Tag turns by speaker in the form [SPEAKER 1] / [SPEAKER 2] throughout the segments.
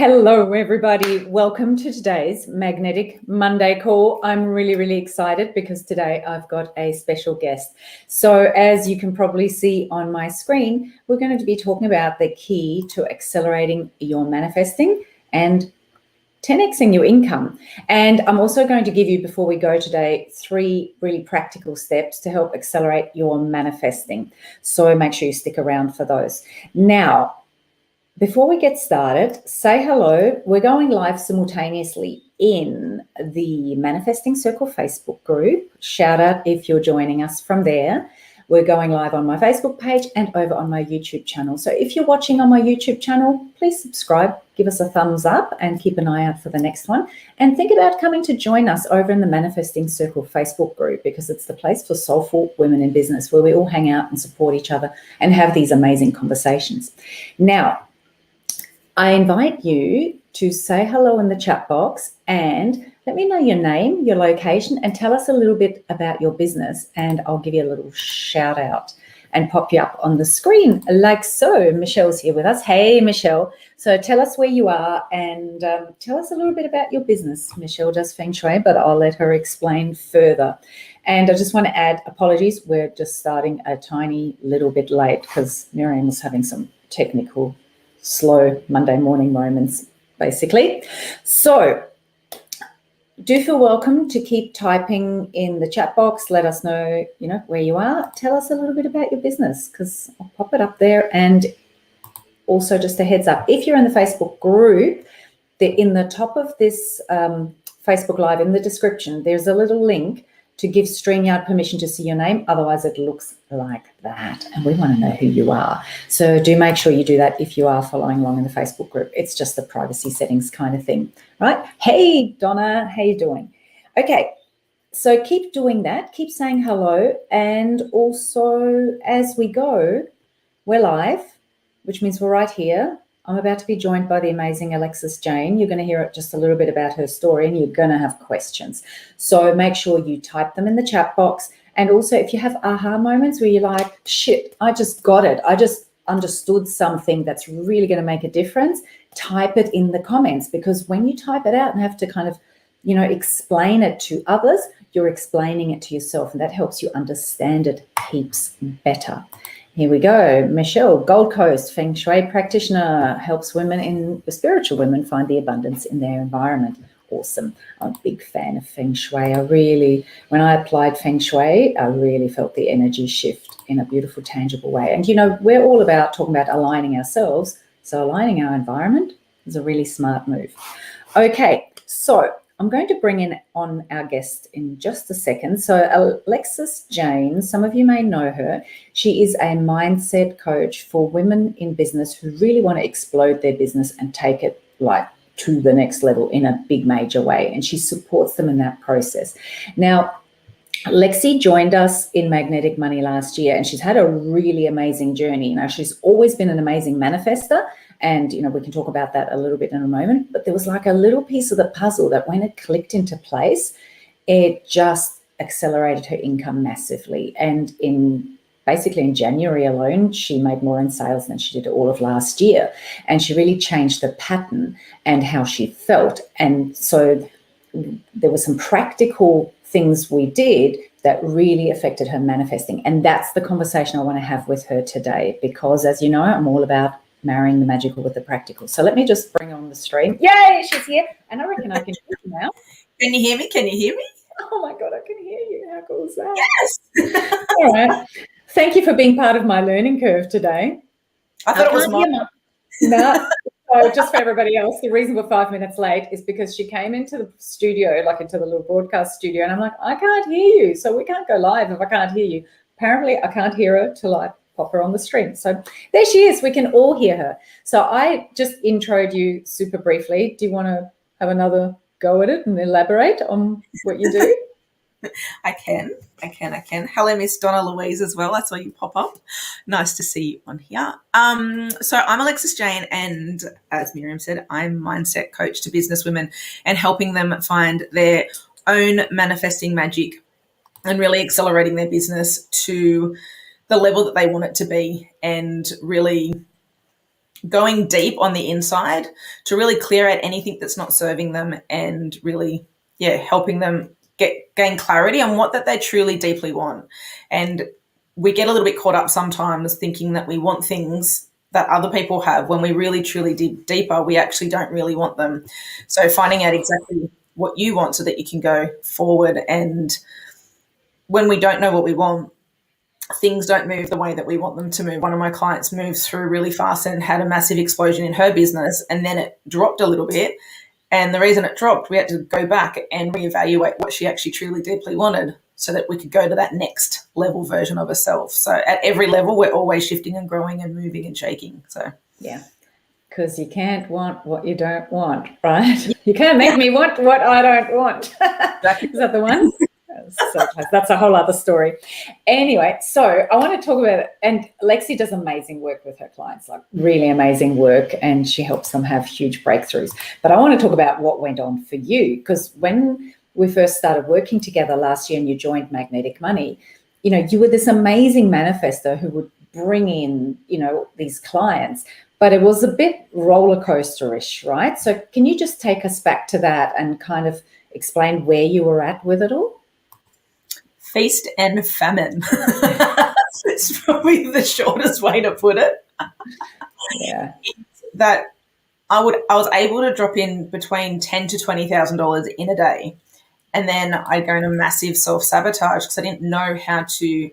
[SPEAKER 1] Hello, everybody. Welcome to today's Magnetic Monday call. I'm really excited because today I've got a special guest. So as you can probably see on my screen, we're going to be talking about the key to accelerating your manifesting and 10xing your income. And I'm also going to give you, before we go today, 3 really practical steps to help accelerate your manifesting. So make sure you stick around for those. Now, before we get started, say hello. We're going live simultaneously in the Manifesting Circle Facebook group. Shout out if you're joining us from there. We're going live on my Facebook page and over on my YouTube channel. So if you're watching on my YouTube channel, please subscribe, give us a thumbs up and keep an eye out for the next one. And think about coming to join us over in the Manifesting Circle Facebook group, because it's the place for soulful women in business where we all hang out and support each other and have these amazing conversations. Now, I invite you to say hello in the chat box and let me know your name, your location, and tell us a little bit about your business, and I'll give you a little shout out and pop you up on the screen like so. Michelle's here with us. Hey, Michelle. So tell us where you are and tell us a little bit about your business. Michelle does Feng Shui, but I'll let her explain further. And I just want to add apologies. We're just starting a tiny little bit late because Miriam was having some technical slow Monday morning moments, basically. So do feel welcome to keep typing in the chat box. Let us know, where you are. Tell us a little bit about your business because I'll pop it up there. And also just a heads up, if you're in the Facebook group, in the top of this Facebook Live, in the description, there's a little link to give StreamYard permission to see your name. Otherwise, it looks like that. And we want to know who you are. So do make sure you do that if you are following along in the Facebook group. It's just the privacy settings kind of thing, right? Hey, Donna, how you doing? Okay, so keep doing that. Keep saying hello. And also, as we go, we're live, which means we're right here. I'm about to be joined by the amazing Alexis Jane. You're going to hear just a little bit about her story and you're going to have questions. So make sure you type them in the chat box. And also if you have aha moments where you're like, shit, I just got it. I just understood something that's really going to make a difference. Type it in the comments, because when you type it out and have to kind of, explain it to others, you're explaining it to yourself, and that helps you understand it heaps better. Here we go. Michelle, Gold Coast Feng Shui practitioner, helps spiritual women find the abundance in their environment. Awesome. I'm a big fan of Feng Shui. When I applied Feng Shui, I really felt the energy shift in a beautiful, tangible way. And, we're all about talking about aligning ourselves. So aligning our environment is a really smart move. Okay, so I'm going to bring in on our guest in just a second. So Alexis Jane, some of you may know her. She is a mindset coach for women in business who really want to explode their business and take it to the next level in a big major way. And she supports them in that process. Now, Lexi joined us in Magnetic Money last year, and she's had a really amazing journey. She's always been an amazing manifester, and, we can talk about that a little bit in a moment, but there was like a little piece of the puzzle that when it clicked into place, it just accelerated her income massively. And basically in January alone, she made more in sales than she did all of last year. And she really changed the pattern and how she felt. And so there were some practical things we did that really affected her manifesting. And that's the conversation I want to have with her today, because as you know, I'm all about marrying the magical with the practical. So let me just bring on the stream. Yay, she's here. And I reckon I can hear you now.
[SPEAKER 2] Can you hear me? Can you hear me?
[SPEAKER 1] Oh my God, I can hear you. How cool is that?
[SPEAKER 2] Yes.
[SPEAKER 1] All right. Thank you for being part of my learning curve today.
[SPEAKER 2] I thought it was mine.
[SPEAKER 1] No. So just for everybody else, the reason we're 5 minutes late is because she came into the studio, into the little broadcast studio, and I'm like, I can't hear you. So we can't go live if I can't hear you. Apparently I can't hear her till I pop her on the stream. So there she is. We can all hear her. So I just introed you super briefly. Do you want to have another go at it and elaborate on what you do?
[SPEAKER 2] I can. Hello, Miss Donna Louise as well. I saw you pop up. Nice to see you on here. So I'm Alexis Jane, and as Miriam said, I'm mindset coach to business women and helping them find their own manifesting magic and really accelerating their business to the level that they want it to be, and really going deep on the inside to really clear out anything that's not serving them and really, helping them gain clarity on what that they truly deeply want. And we get a little bit caught up sometimes thinking that we want things that other people have when we really truly dig deeper, we actually don't really want them. So finding out exactly what you want so that you can go forward. And when we don't know what we want, things don't move the way that we want them to move. One of my clients moved through really fast and had a massive explosion in her business, and then it dropped a little bit. And the reason it dropped, we had to go back and reevaluate what she actually truly deeply wanted so that we could go to that next level version of herself. So at every level, we're always shifting and growing and moving and shaking. So
[SPEAKER 1] yeah, because you can't want what you don't want, right? You can't make me want what I don't want. Is that the one? So that's a whole other story. Anyway, so I want to talk about it. And Lexi does amazing work with her clients, like really amazing work, and she helps them have huge breakthroughs. But I want to talk about what went on for you, because when we first started working together last year and you joined Magnetic Money, you were this amazing manifestor who would bring in, these clients, but it was a bit roller coaster-ish, right? So can you just take us back to that and kind of explain where you were at with it all?
[SPEAKER 2] Feast and famine. It's probably the shortest way to put it.
[SPEAKER 1] Yeah.
[SPEAKER 2] That I was able to drop in between $10,000 to $20,000 in a day. And then I'd go into massive self-sabotage because I didn't know how to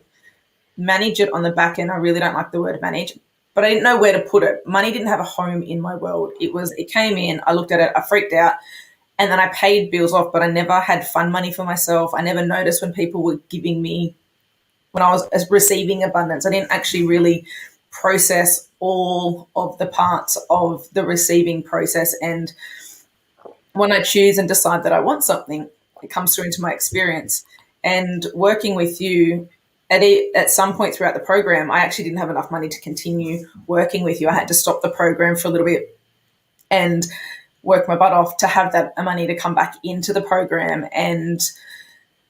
[SPEAKER 2] manage it on the back end. I really don't like the word manage, but I didn't know where to put it. Money didn't have a home in my world. It came in, I looked at it, I freaked out. And then I paid bills off, but I never had fun money for myself. I never noticed when people were giving me, when I was receiving abundance. I didn't actually really process all of the parts of the receiving process. And when I choose and decide that I want something, it comes through into my experience. And working with you, at some point throughout the program, I actually didn't have enough money to continue working with you. I had to stop the program for a little bit and work my butt off to have that money to come back into the program. And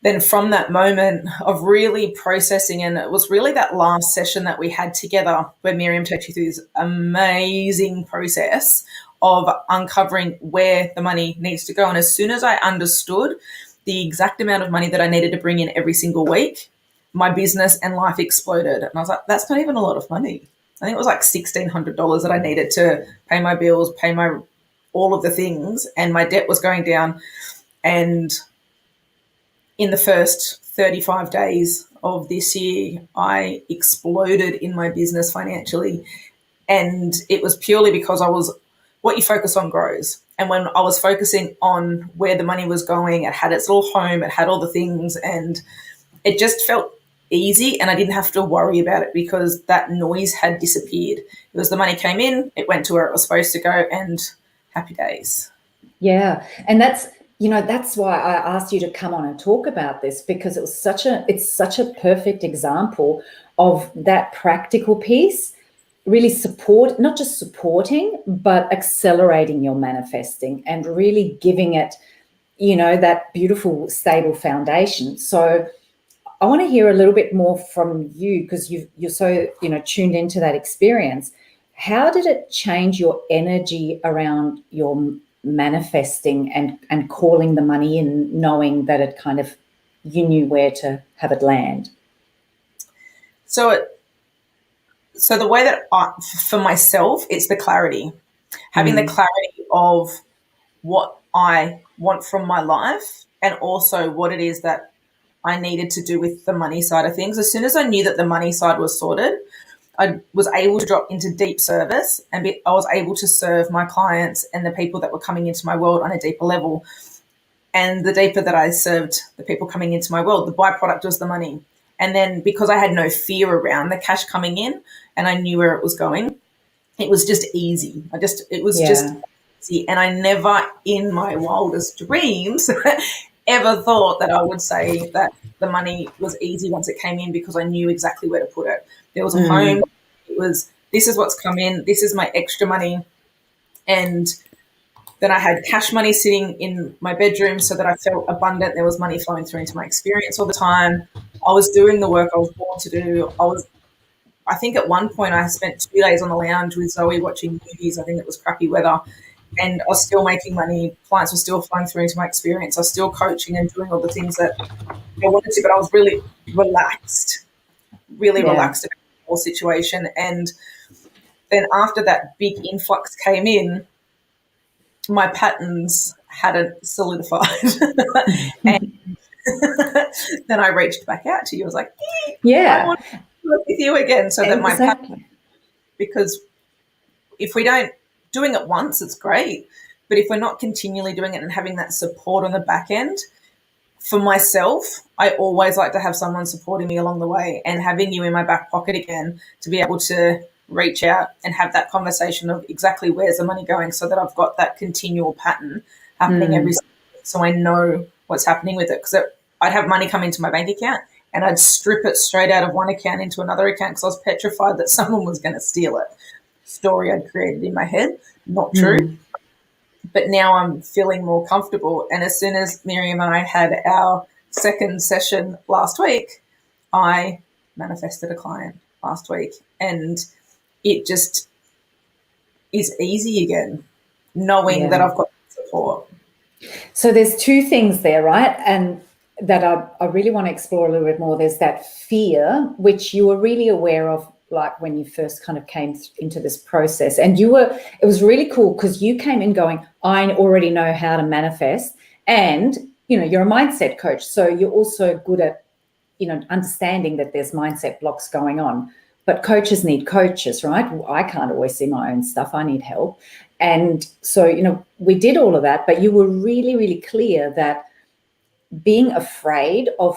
[SPEAKER 2] then from that moment of really processing, and it was really that last session that we had together where Miriam took you through this amazing process of uncovering where the money needs to go. And as soon as I understood the exact amount of money that I needed to bring in every single week, my business and life exploded. And I was like, that's not even a lot of money. I think it was like $1,600 that I needed to pay my bills, pay my all of the things, and my debt was going down. And in the first 35 days of this year, I exploded in my business financially. And it was purely because what you focus on grows. And when I was focusing on where the money was going, it had its little home, it had all the things, and it just felt easy, and I didn't have to worry about it because that noise had disappeared. It was the money came in, it went to where it was supposed to go, and happy days.
[SPEAKER 1] Yeah. And that's why I asked you to come on and talk about this, because it's such a perfect example of that practical piece, really not just supporting, but accelerating your manifesting and really giving it, that beautiful, stable foundation. So I want to hear a little bit more from you, because you're so, tuned into that experience. How did it change your energy around your manifesting and calling the money in, knowing that it kind of, you knew where to have it land?
[SPEAKER 2] So the way that for myself, it's the clarity, having the clarity of what I want from my life, and also what it is that I needed to do with the money side of things. As soon as I knew that the money side was sorted, I was able to drop into deep service, and I was able to serve my clients and the people that were coming into my world on a deeper level. And the deeper that I served the people coming into my world, the byproduct was the money. And then because I had no fear around the cash coming in and I knew where it was going, it was just easy. Just easy. And I never in my wildest dreams ever thought that I would say that the money was easy once it came in, because I knew exactly where to put it. There was a home. It was, this is what's come in. This is my extra money. And then I had cash money sitting in my bedroom so that I felt abundant. There was money flowing through into my experience all the time. I was doing the work I was born to do. I think at one point I spent 2 days on the lounge with Zoe watching movies. I think it was crappy weather. And I was still making money. Clients were still flowing through into my experience. I was still coaching and doing all the things that I wanted to, but I was really relaxed about the whole situation. And then after that big influx came in, my patterns hadn't solidified. And then I reached back out to you. I was like, I want to work with you again. So that my pattern, because if we don't, doing it once, it's great. But if we're not continually doing it and having that support on the back end, for myself, I always like to have someone supporting me along the way, and having you in my back pocket again to be able to reach out and have that conversation of exactly where's the money going, so that I've got that continual pattern happening every single week, so I know what's happening with it. Because I'd have money come into my bank account and I'd strip it straight out of one account into another account because I was petrified that someone was going to steal it. Story I'd created in my head, not true. But now I'm feeling more comfortable. And as soon as Miriam and I had our second session last week, I manifested a client last week, and it just is easy again, knowing that I've got support.
[SPEAKER 1] So there's two things there, right? And that I really want to explore a little bit more. There's that fear, which you were really aware of, like when you first kind of came into this process, and it was really cool because you came in going, I already know how to manifest. And, you're a mindset coach. So you're also good at, understanding that there's mindset blocks going on. But coaches need coaches, right? I can't always see my own stuff. I need help. And so, we did all of that, but you were really, really clear that being afraid of,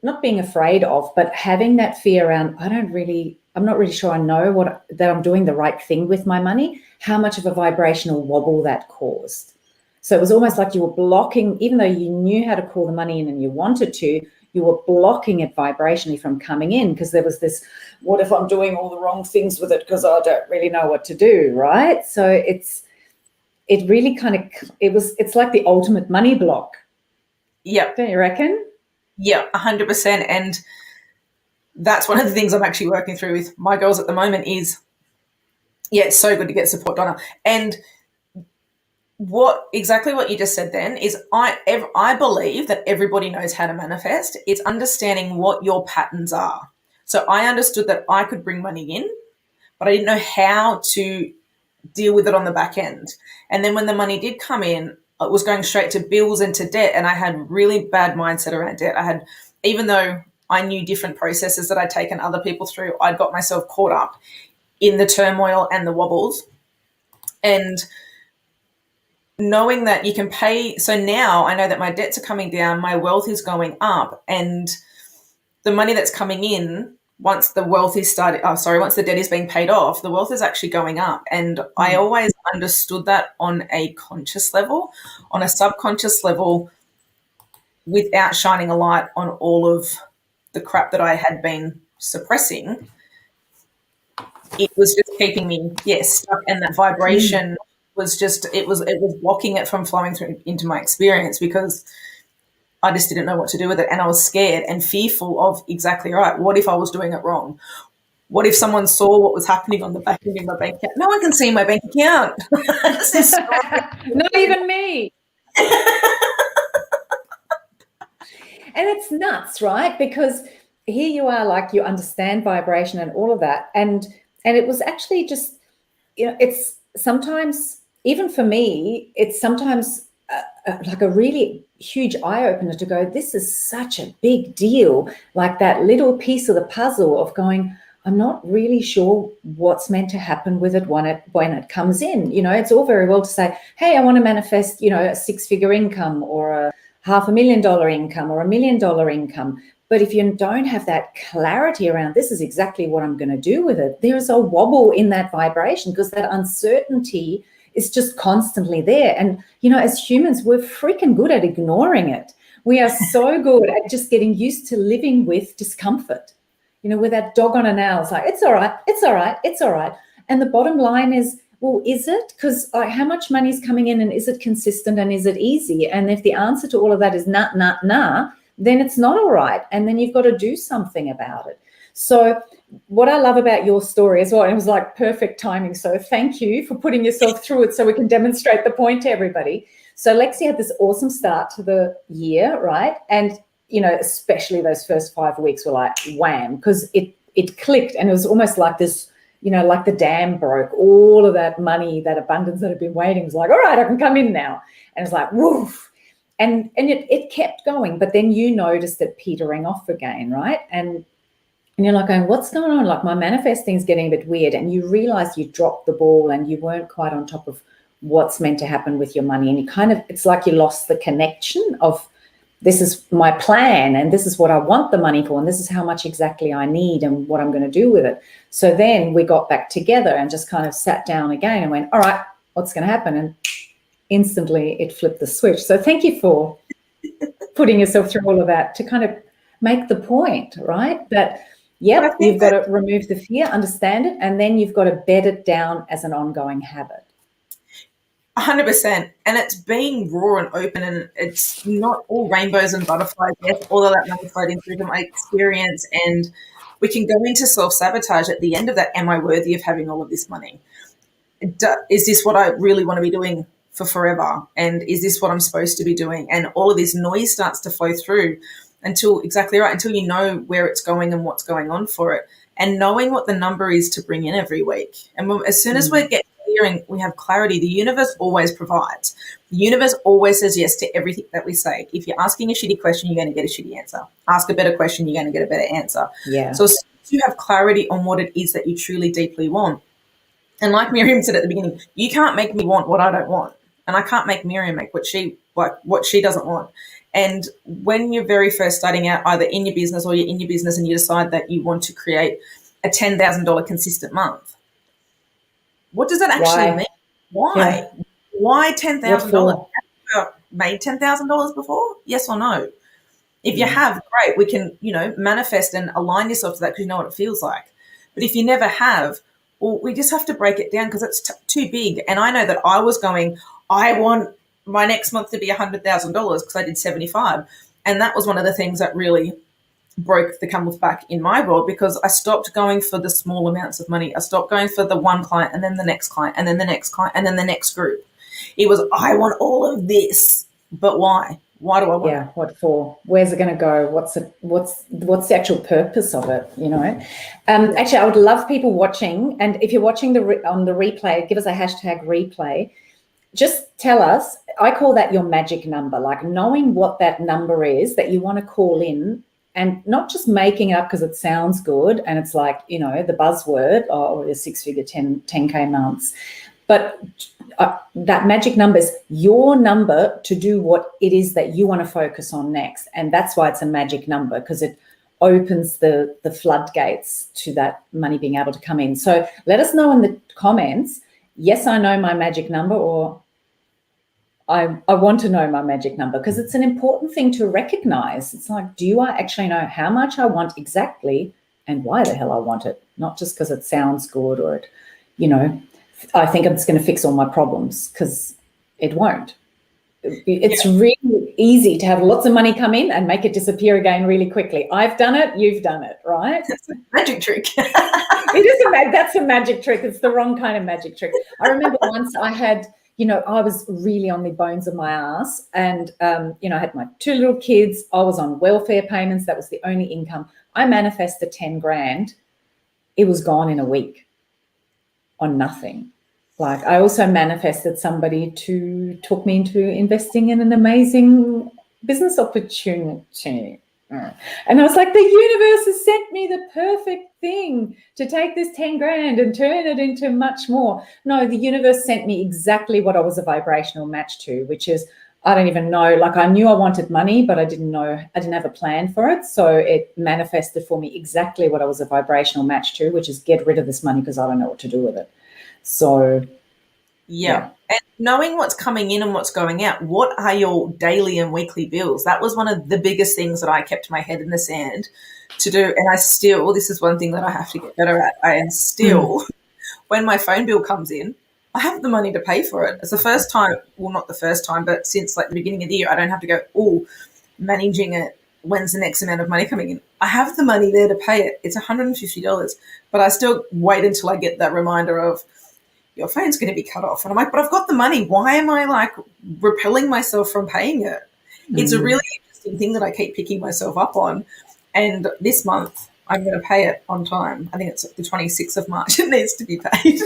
[SPEAKER 1] not being afraid of, but having that fear around, I'm not really sure I know that I'm doing the right thing with my money, how much of a vibrational wobble that caused. So it was almost like you were blocking, even though you knew how to call the money in and you wanted to, you were blocking it vibrationally from coming in, because there was this, what if I'm doing all the wrong things with it because I don't really know what to do, right? So it's like the ultimate money block.
[SPEAKER 2] Yeah.
[SPEAKER 1] Don't you reckon?
[SPEAKER 2] Yeah, 100%. And that's one of the things I'm actually working through with my girls at the moment is, it's so good to get support, Donna. And exactly what you just said then is I believe that everybody knows how to manifest. It's understanding what your patterns are. So I understood that I could bring money in, but I didn't know how to deal with it on the back end. And then when the money did come in, it was going straight to bills and to debt. And I had really bad mindset around debt. Even though I knew different processes that I'd taken other people through, I'd got myself caught up in the turmoil and the wobbles. And knowing that you can pay. So now I know that my debts are coming down, my wealth is going up, and the money that's coming in, once the debt is being paid off, the wealth is actually going up. And I always understood that on a conscious level. On a subconscious level, without shining a light on all of the crap that I had been suppressing, it was just keeping me, stuck. And that vibration was just, it was blocking it from flowing through into my experience, because I just didn't know what to do with it. And I was scared and fearful of, exactly right, what if I was doing it wrong? What if someone saw what was happening on the back end of my bank account? No one can see my bank account.
[SPEAKER 1] Not even me. And it's nuts, right? Because here you are, like, you understand vibration and all of that. And it was actually just, it's sometimes, even for me, it's sometimes like a really huge eye-opener to go, this is such a big deal, like that little piece of the puzzle of going, I'm not really sure what's meant to happen with it when it comes in. It's all very well to say, hey, I want to manifest, a six-figure income or a $500,000 income or $1 million income. But if you don't have that clarity around, this is exactly what I'm going to do with it, there's a wobble in that vibration, because that uncertainty is just constantly there. And, as humans, we're freaking good at ignoring it. We are so good at just getting used to living with discomfort. With that dog on a nail, it's like, it's all right, it's all right, it's all right. And the bottom line is, well, is it? Because how much money is coming in, and is it consistent, and is it easy? And if the answer to all of that is nah, nah, nah, then it's not all right. And then you've got to do something about it. So what I love about your story as well, and it was like perfect timing. So thank you for putting yourself through it so we can demonstrate the point to everybody. So Lexi had this awesome start to the year, right? And, especially those first 5 weeks were like wham, because it clicked, and it was almost like this, like the dam broke. All of that money, that abundance that had been waiting was like, all right, I can come in now. And it's like, woof. And it kept going. But then you noticed it petering off again, right? And you're like going, what's going on? Like, my manifesting's getting a bit weird. And you realize you dropped the ball and you weren't quite on top of what's meant to happen with your money. And it's like you lost the connection of, this is my plan and this is what I want the money for and this is how much exactly I need and what I'm going to do with it. So then we got back together and just kind of sat down again and went, all right, what's going to happen? And instantly it flipped the switch. So thank you for putting yourself through all of that to kind of make the point, right? That, yep, you've got to remove the fear, understand it, and then you've got to bed it down as an ongoing habit.
[SPEAKER 2] 100%. And it's being raw and open, and it's not all rainbows and butterflies. Yes, all of that money floating through my experience. And we can go into self-sabotage at the end of that. Am I worthy of having all of this money? Is this what I really want to be doing for forever? And is this what I'm supposed to be doing? And all of this noise starts to flow through until you know where it's going and what's going on for it, and knowing what the number is to bring in every week. And as soon as we get clear and we have clarity, the universe always provides. The universe always says yes to everything that we say. If you're asking a shitty question, you're going to get a shitty answer. Ask a better question, you're going to get a better answer.
[SPEAKER 1] Yeah.
[SPEAKER 2] So as soon as you have clarity on what it is that you truly deeply want, and like Miriam said at the beginning, you can't make me want what I don't want, and I can't make Miriam make what she doesn't want. And when you're very first starting out, either in your business or you're in your business and you decide that you want to create a $10,000 consistent month, what does that actually mean? Why? Yeah. Why $10,000? Have you made $10,000 before? Yes or no? If you have, great. We can, manifest and align yourself to that because you know what it feels like. But if you never have, well, we just have to break it down because it's too big. And I know that I was going, I want my next month to be $100,000 because I did 75. And that was one of the things that really broke the camel's back in my world, because I stopped going for the small amounts of money. I stopped going for the one client and then the next client and then the next client and then the next group. It was, I want all of this, but why? Why do I want it?
[SPEAKER 1] Yeah, what for? Where's it going to go? What's the actual purpose of it? Actually, I would love people watching, and if you're watching on the replay, give us a hashtag replay. Just tell us, I call that your magic number, like knowing what that number is that you want to call in, and not just making it up because it sounds good and it's like, the buzzword, or a six-figure 10K months. But that magic number is your number to do what it is that you want to focus on next. And that's why it's a magic number, because it opens the floodgates to that money being able to come in. So let us know in the comments, yes, I know my magic number, or I want to know my magic number, because it's an important thing to recognize. It's like, do I actually know how much I want exactly and why the hell I want it? Not just because it sounds good or I think it's going to fix all my problems, because it won't. It's really easy to have lots of money come in and make it disappear again really quickly. I've done it. You've done it, right?
[SPEAKER 2] It's a magic trick.
[SPEAKER 1] That's a magic trick. It's the wrong kind of magic trick. I remember once I had, I was really on the bones of my ass, and, I had my 2 little kids. I was on welfare payments. That was the only income. I manifested 10 grand. It was gone in a week on nothing. Like, I also manifested somebody to talk me into investing in an amazing business opportunity. And I was like, the universe has sent me the perfect thing to take this 10 grand and turn it into much more. No, the universe sent me exactly what I was a vibrational match to, which is, I don't even know, like, I knew I wanted money, but I didn't have a plan for it. So it manifested for me exactly what I was a vibrational match to, which is get rid of this money because I don't know what to do with it. So,
[SPEAKER 2] yeah. And knowing what's coming in and what's going out, what are your daily and weekly bills? That was one of the biggest things that I kept my head in the sand to do. And this is one thing that I have to get better at. I am still, when my phone bill comes in, I have the money to pay for it. It's the first time, well, not the first time, but since like the beginning of the year, I don't have to go, managing it when's the next amount of money coming in? I have the money there to pay it. It's $150, but I still wait until I get that reminder of your phone's going to be cut off. And I'm like, but I've got the money. Why am I like repelling myself from paying it? It's a really interesting thing that I keep picking myself up on. And this month I'm going to pay it on time. I think it's the 26th of March. It needs to be paid.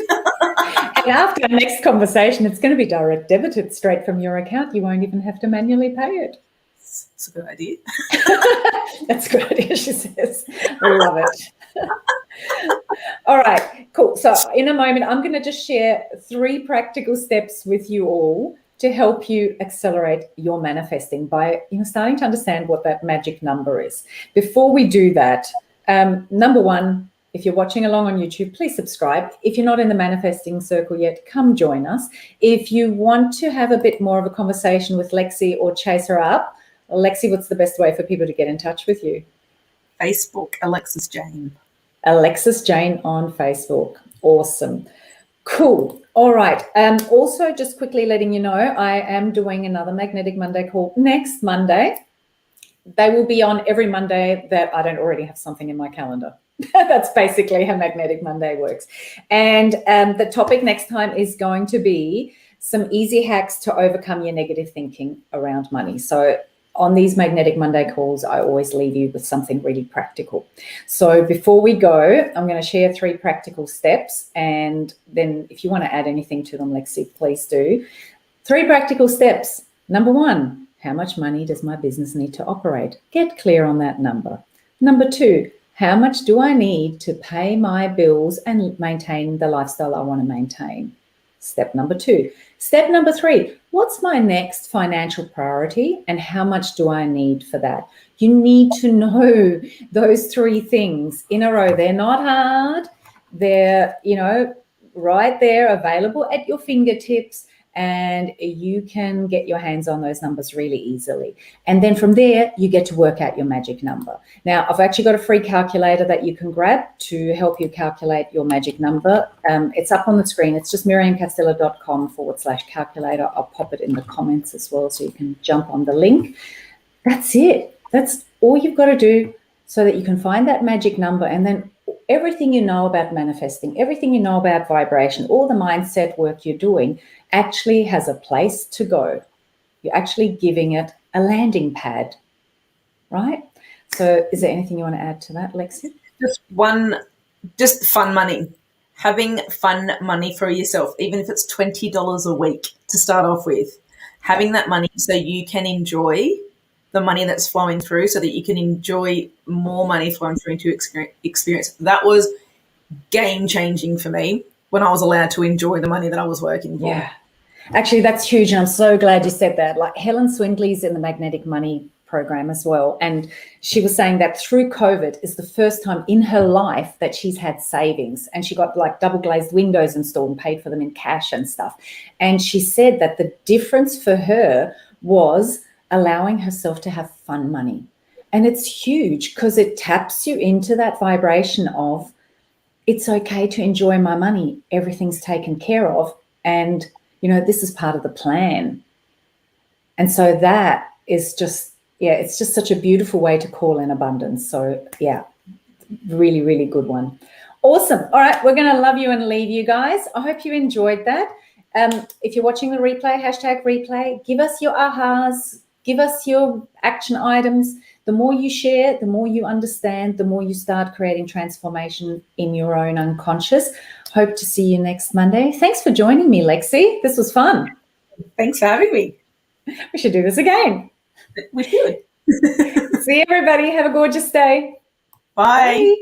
[SPEAKER 1] And after our next conversation, it's going to be direct debited straight from your account. You won't even have to manually pay it.
[SPEAKER 2] It's a good idea.
[SPEAKER 1] That's a good idea, she says. I love it. All right, cool. So in a moment, I'm going to just share 3 practical steps with you all to help you accelerate your manifesting by starting to understand what that magic number is. Before we do that, number 1, if you're watching along on YouTube, please subscribe. If you're not in the manifesting circle yet, come join us. If you want to have a bit more of a conversation with Lexi or chase her up, Lexi, what's the best way for people to get in touch with you?
[SPEAKER 2] Facebook, Alexis Jane.
[SPEAKER 1] Alexis Jane on Facebook. Awesome. Cool. All right. Also, just quickly letting you know, I am doing another Magnetic Monday call next Monday. They will be on every Monday that I don't already have something in my calendar. That's basically how Magnetic Monday works. And the topic next time is going to be some easy hacks to overcome your negative thinking around money. So on these Magnetic Monday calls, I always leave you with something really practical. So before we go, I'm going to share 3 practical steps. And then if you want to add anything to them, Lexi, please do. 3 practical steps. Number 1, how much money does my business need to operate? Get clear on that number. Number 2, how much do I need to pay my bills and maintain the lifestyle I want to maintain? Step number 2. Step number 3, what's my next financial priority and how much do I need for that? You need to know those 3 things in a row. They're not hard. They're, right there available at your fingertips, and you can get your hands on those numbers really easily. And then from there, you get to work out your magic number. Now, I've actually got a free calculator that you can grab to help you calculate your magic number. It's up on the screen. It's just miriamcastillo.com/calculator. I'll pop it in the comments as well so you can jump on the link. That's it. That's all you've got to do so that you can find that magic number, and then everything you know about manifesting, everything you know about vibration, all the mindset work you're doing actually has a place to go. You're actually giving it a landing pad, right? So is there anything you want to add to that, Lexi?
[SPEAKER 2] Just fun money. Having fun money for yourself, even if it's $20 a week to start off with. Having that money so you can enjoy the money that's flowing through, so that you can enjoy more money flowing through into experience. That was game-changing for me when I was allowed to enjoy the money that I was working for.
[SPEAKER 1] Yeah. Actually, that's huge, and I'm so glad you said that. Like Helen Swindley's in the Magnetic Money program as well, and she was saying that through COVID is the first time in her life that she's had savings, and she got like double glazed windows installed and paid for them in cash and stuff. And she said that the difference for her was allowing herself to have fun money. And it's huge because it taps you into that vibration of it's okay to enjoy my money. Everything's taken care of. And this is part of the plan. And so that is just, it's just such a beautiful way to call in abundance. So really, really good one. Awesome. All right. We're going to love you and leave you guys. I hope you enjoyed that. If you're watching the replay, #replay, give us your ahas, give us your action items. The more you share, the more you understand, the more you start creating transformation in your own unconscious. Hope to see you next Monday. Thanks for joining me, Lexi. This was fun.
[SPEAKER 2] Thanks for having me.
[SPEAKER 1] We should do this again.
[SPEAKER 2] We should.
[SPEAKER 1] See you, everybody. Have a gorgeous day.
[SPEAKER 2] Bye.
[SPEAKER 1] Bye.